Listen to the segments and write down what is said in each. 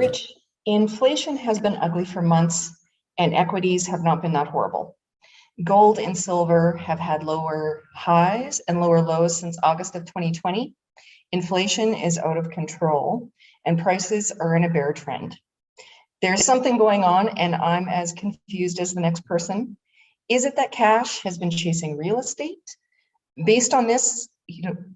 Rich, inflation has been ugly for months and equities have not been that horrible. Gold and silver have had lower highs and lower lows since August of 2020. Inflation is out of control and prices are in a bear trend. There's something going on and I'm as confused as the next person. Is it that cash has been chasing real estate? Based on this,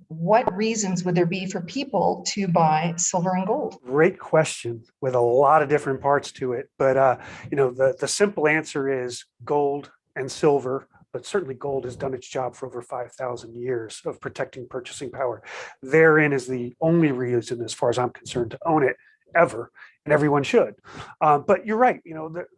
what reasons would there be for people to buy silver and gold? Great question with a lot of different parts to it. But, the simple answer is gold and silver, but certainly gold has done its job for over 5,000 years of protecting purchasing power. Therein is the only reason, as far as I'm concerned, to own it ever, and everyone should. But you're right.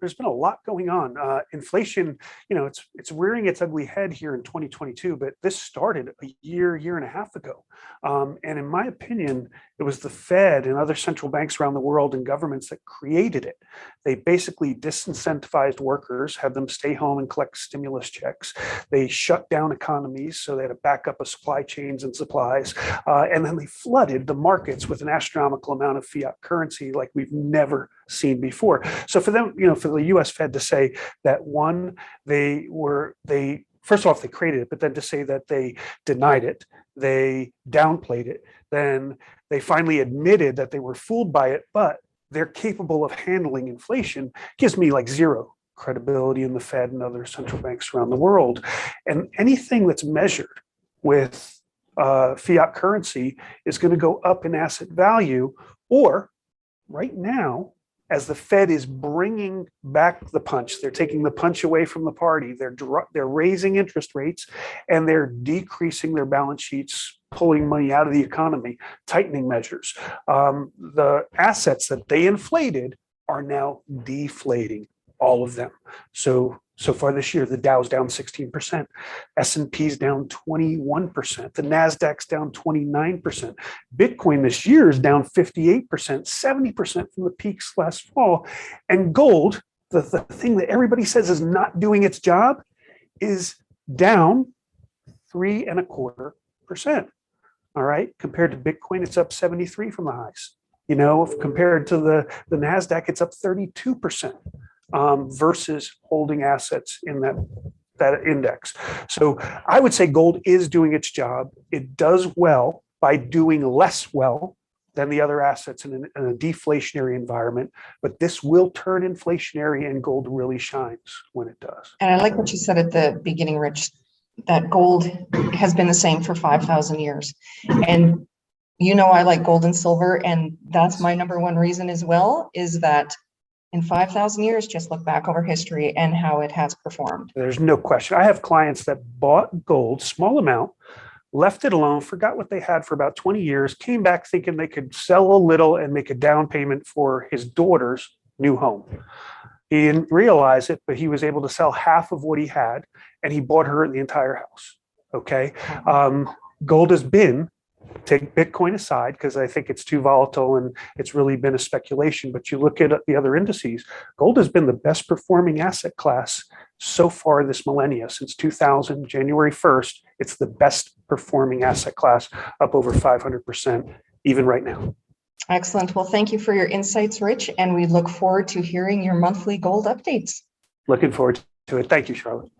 There's been a lot going on. Inflation, it's rearing its ugly head here in 2022, but this started a year and a half ago. And in my opinion, it was the Fed and other central banks around the world and governments that created it. They basically disincentivized workers, had them stay home and collect stimulus checks. They shut down economies, so they had to back up of supply chains and supplies. And then they flooded the markets with an astronomical amount of fiat currency like we've never seen before. So for them, for the US Fed to say that first off, they created it, but then to say that they denied it, they downplayed it, then they finally admitted that they were fooled by it, but they're capable of handling inflation, gives me like zero credibility in the Fed and other central banks around the world. And anything that's measured with fiat currency is going to go up in asset value, or right now, as the Fed is bringing back the punch, they're taking the punch away from the party. They're raising interest rates and they're decreasing their balance sheets, pulling money out of the economy, tightening measures. The assets that they inflated are now deflating, all of them. So far this year, the Dow's down 16%, S&P's down 21%, the NASDAQ's down 29%. Bitcoin this year is down 58%, 70% from the peaks last fall. And gold, the thing that everybody says is not doing its job, is down 3.25%. All right, compared to Bitcoin, it's up 73 from the highs. If compared to the NASDAQ, it's up 32%. Versus holding assets in that index. So I would say gold is doing its job. It does well by doing less well than the other assets in a deflationary environment, but this will turn inflationary and gold really shines when it does. And I like what you said at the beginning, Rich, that gold has been the same for 5,000 years. And I like gold and silver, and that's my number one reason as well, is that in 5,000 years, just look back over history and how it has performed. There's no question. I have clients that bought gold, small amount, left it alone, forgot what they had for about 20 years, came back thinking they could sell a little and make a down payment for his daughter's new home. He didn't realize it, but he was able to sell half of what he had, and he bought her the entire house. Okay. Gold has been, take Bitcoin aside, because I think it's too volatile and it's really been a speculation, but you look at the other indices, gold has been the best performing asset class so far this millennia. Since 2000, January 1st, it's the best performing asset class, up over 500%, even right now. Excellent. Well, thank you for your insights, Rich, and we look forward to hearing your monthly gold updates. Looking forward to it. Thank you, Charlotte.